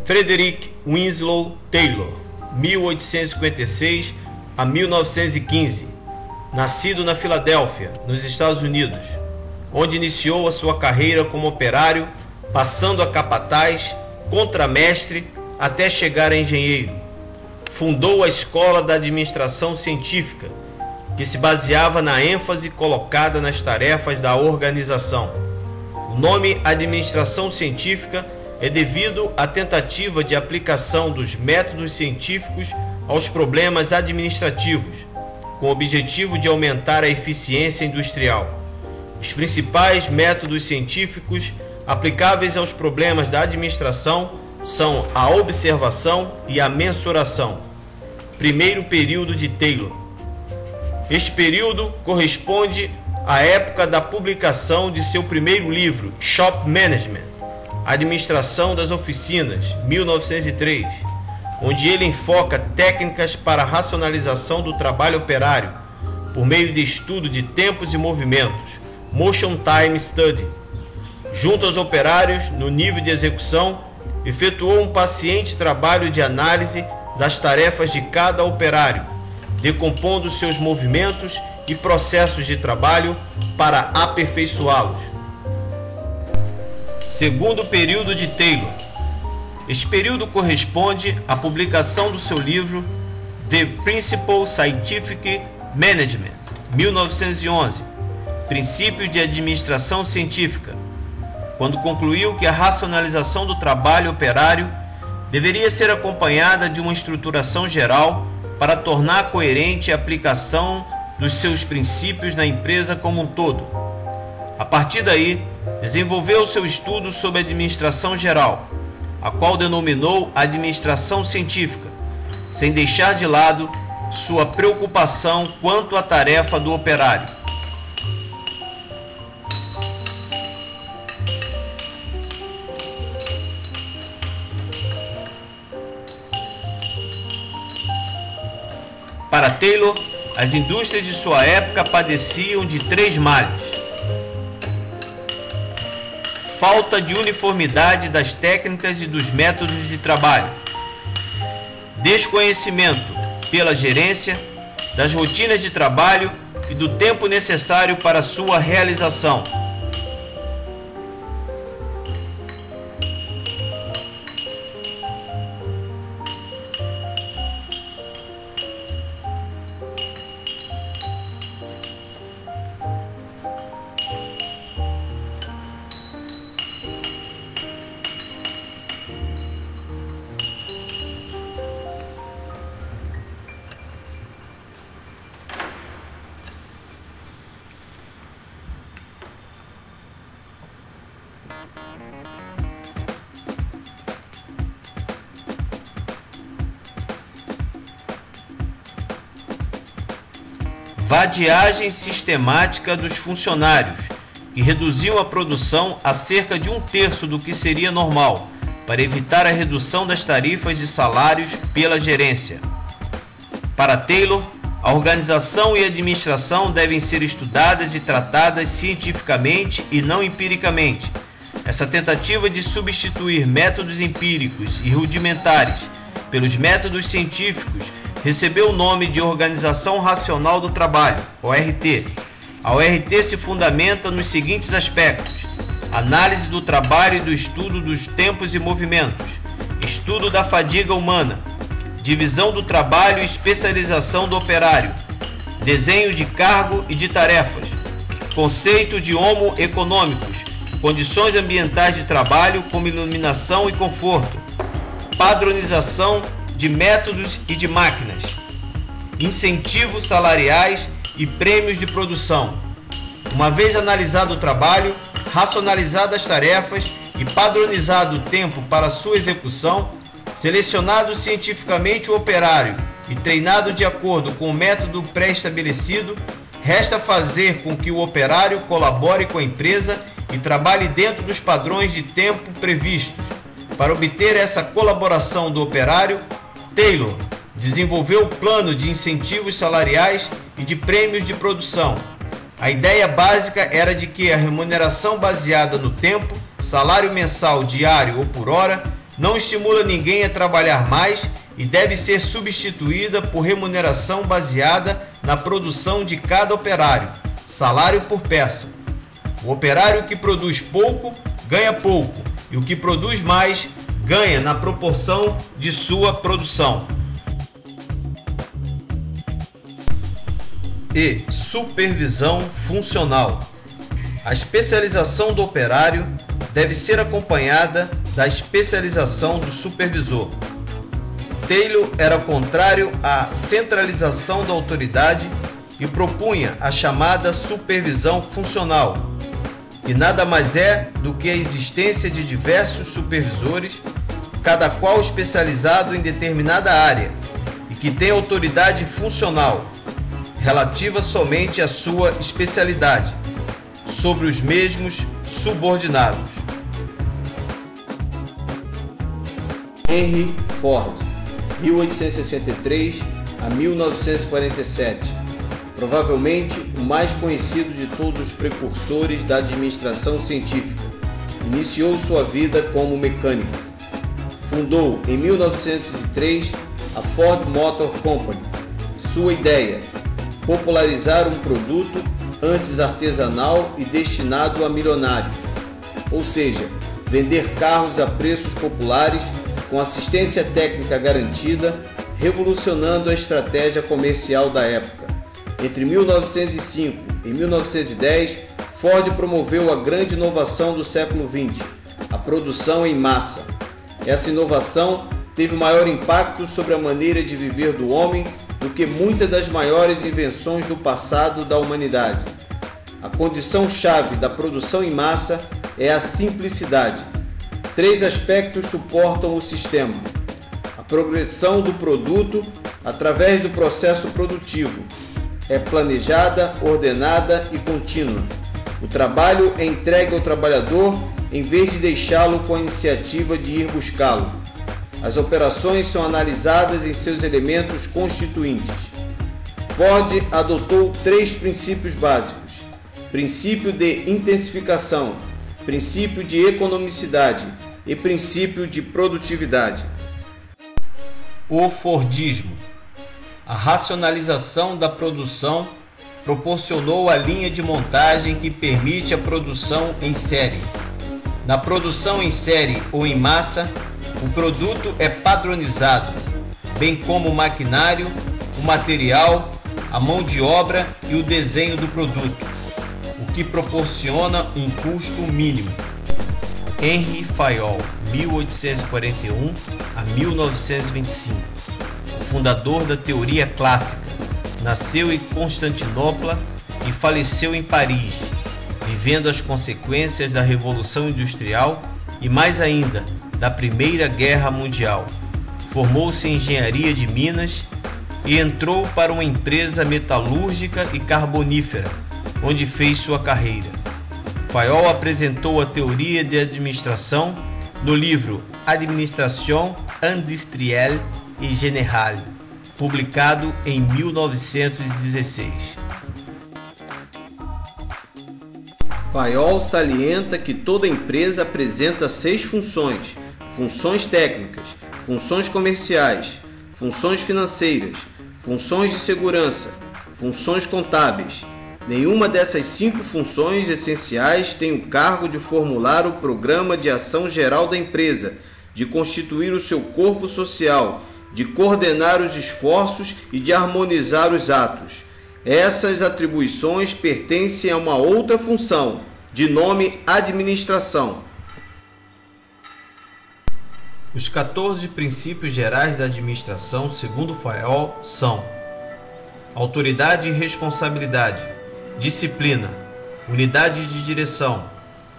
Frederick Winslow Taylor, 1856 a 1915, nascido na Filadélfia, nos Estados Unidos, onde iniciou a sua carreira como operário, passando a capataz, contramestre, até chegar a engenheiro. Fundou a Escola da Administração Científica, que se baseava na ênfase colocada nas tarefas da organização. O nome Administração Científica é devido à tentativa de aplicação dos métodos científicos aos problemas administrativos, com o objetivo de aumentar a eficiência industrial. Os principais métodos científicos aplicáveis aos problemas da administração são a observação e a mensuração. Primeiro período de Taylor. Este período corresponde à época da publicação de seu primeiro livro, Shop Management, Administração das Oficinas, 1903, onde ele enfoca técnicas para a racionalização do trabalho operário por meio de estudo de tempos e movimentos, Motion Time Study. Junto aos operários, no nível de execução, efetuou um paciente trabalho de análise das tarefas de cada operário, decompondo seus movimentos e processos de trabalho para aperfeiçoá-los. Segundo período de Taylor. Este período corresponde à publicação do seu livro The Principles Scientific Management, 1911, Princípios de Administração Científica, quando concluiu que a racionalização do trabalho operário deveria ser acompanhada de uma estruturação geral para tornar coerente a aplicação dos seus princípios na empresa como um todo. A partir daí, desenvolveu seu estudo sobre administração geral, a qual denominou administração científica, sem deixar de lado sua preocupação quanto à tarefa do operário. Para Taylor, as indústrias de sua época padeciam de três males: falta de uniformidade das técnicas e dos métodos de trabalho, desconhecimento pela gerência das rotinas de trabalho e do tempo necessário para sua realização. Vadiagem sistemática dos funcionários, que reduziam a produção a cerca de 1/3 do que seria normal, para evitar a redução das tarifas de salários pela gerência. Para Taylor, a organização e a administração devem ser estudadas e tratadas cientificamente e não empiricamente. Essa tentativa de substituir métodos empíricos e rudimentares pelos métodos científicos recebeu o nome de Organização Racional do Trabalho, ORT. A ORT se fundamenta nos seguintes aspectos: análise do trabalho e do estudo dos tempos e movimentos, estudo da fadiga humana, divisão do trabalho e especialização do operário, desenho de cargo e de tarefas, conceito de homo econômicos, condições ambientais de trabalho como iluminação e conforto, padronização de métodos e de máquinas, incentivos salariais e prêmios de produção. Uma vez analisado o trabalho, racionalizadas as tarefas e padronizado o tempo para sua execução, selecionado cientificamente o operário e treinado de acordo com o método pré-estabelecido, resta fazer com que o operário colabore com a empresa e trabalhe dentro dos padrões de tempo previstos. Para obter essa colaboração do operário, Taylor desenvolveu o plano de incentivos salariais e de prêmios de produção. A ideia básica era de que a remuneração baseada no tempo, salário mensal, diário ou por hora, não estimula ninguém a trabalhar mais e deve ser substituída por remuneração baseada na produção de cada operário, salário por peça. O operário que produz pouco, ganha pouco, e o que produz mais, ganha na proporção de sua produção. E supervisão funcional. A especialização do operário deve ser acompanhada da especialização do supervisor. Taylor era contrário à centralização da autoridade e propunha a chamada supervisão funcional, que nada mais é do que a existência de diversos supervisores, cada qual especializado em determinada área e que tem autoridade funcional relativa somente à sua especialidade, sobre os mesmos subordinados. Henry Ford, 1863 a 1947, provavelmente o mais conhecido de todos os precursores da administração científica, iniciou sua vida como mecânico. Fundou em 1903 a Ford Motor Company. Sua ideia: popularizar um produto antes artesanal e destinado a milionários, ou seja, vender carros a preços populares com assistência técnica garantida, revolucionando a estratégia comercial da época. Entre 1905 e 1910, Ford promoveu a grande inovação do século XX, a produção em massa. Essa inovação teve maior impacto sobre a maneira de viver do homem do que muitas das maiores invenções do passado da humanidade. A condição-chave da produção em massa é a simplicidade. 3 aspectos suportam o sistema: a progressão do produto através do processo produtivo é planejada, ordenada e contínua. O trabalho é entregue ao trabalhador em vez de deixá-lo com a iniciativa de ir buscá-lo. As operações são analisadas em seus elementos constituintes. Ford adotou 3 princípios básicos: princípio de intensificação, princípio de economicidade e princípio de produtividade. O Fordismo. A racionalização da produção proporcionou a linha de montagem que permite a produção em série. Na produção em série ou em massa, o produto é padronizado, bem como o maquinário, o material, a mão de obra e o desenho do produto, o que proporciona um custo mínimo. Henry Fayol, 1841 a 1925, o fundador da teoria clássica, nasceu em Constantinopla e faleceu em Paris, vivendo as consequências da Revolução Industrial e, mais ainda, da Primeira Guerra Mundial. Formou-se em engenharia de minas e entrou para uma empresa metalúrgica e carbonífera, onde fez sua carreira. Fayol apresentou a teoria de administração no livro Administration industrielle et générale, publicado em 1916. Fayol salienta que toda empresa apresenta 6 funções: funções técnicas, funções comerciais, funções financeiras, funções de segurança, funções contábeis. Nenhuma dessas 5 funções essenciais tem o cargo de formular o programa de ação geral da empresa, de constituir o seu corpo social, de coordenar os esforços e de harmonizar os atos. Essas atribuições pertencem a uma outra função, de nome administração. Os 14 princípios gerais da administração, segundo Fayol, são: autoridade e responsabilidade, disciplina, unidade de direção,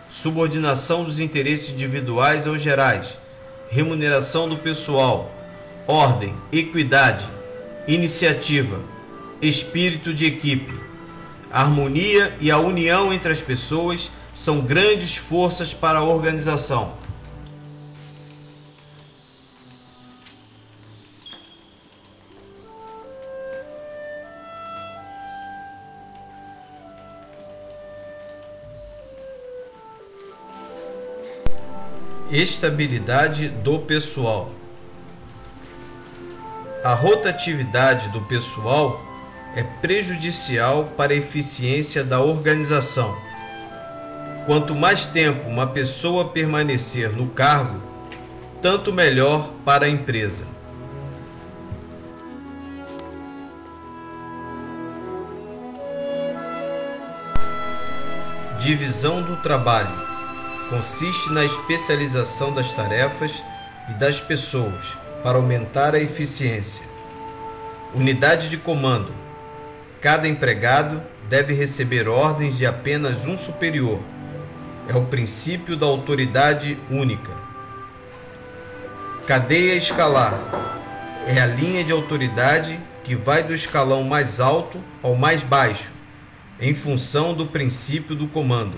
subordinação dos interesses individuais aos gerais, remuneração do pessoal, ordem, equidade, iniciativa, espírito de equipe. A harmonia e a união entre as pessoas são grandes forças para a organização. Estabilidade do pessoal. A rotatividade do pessoal é prejudicial para a eficiência da organização. Quanto mais tempo uma pessoa permanecer no cargo, tanto melhor para a empresa. Divisão do trabalho consiste na especialização das tarefas e das pessoas para aumentar a eficiência. Unidade de comando. Cada empregado deve receber ordens de apenas um superior. É o princípio da autoridade única. Cadeia escalar. É a linha de autoridade que vai do escalão mais alto ao mais baixo, em função do princípio do comando.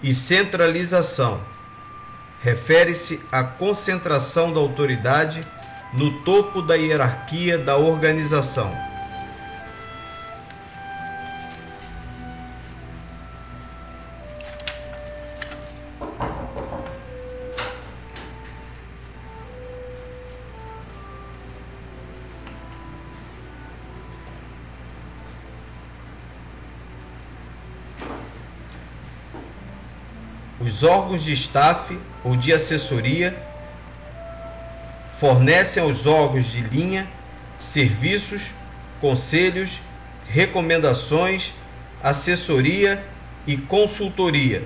E centralização. Refere-se à concentração da autoridade no topo da hierarquia da organização. Os órgãos de staff ou de assessoria fornecem aos órgãos de linha serviços, conselhos, recomendações, assessoria e consultoria.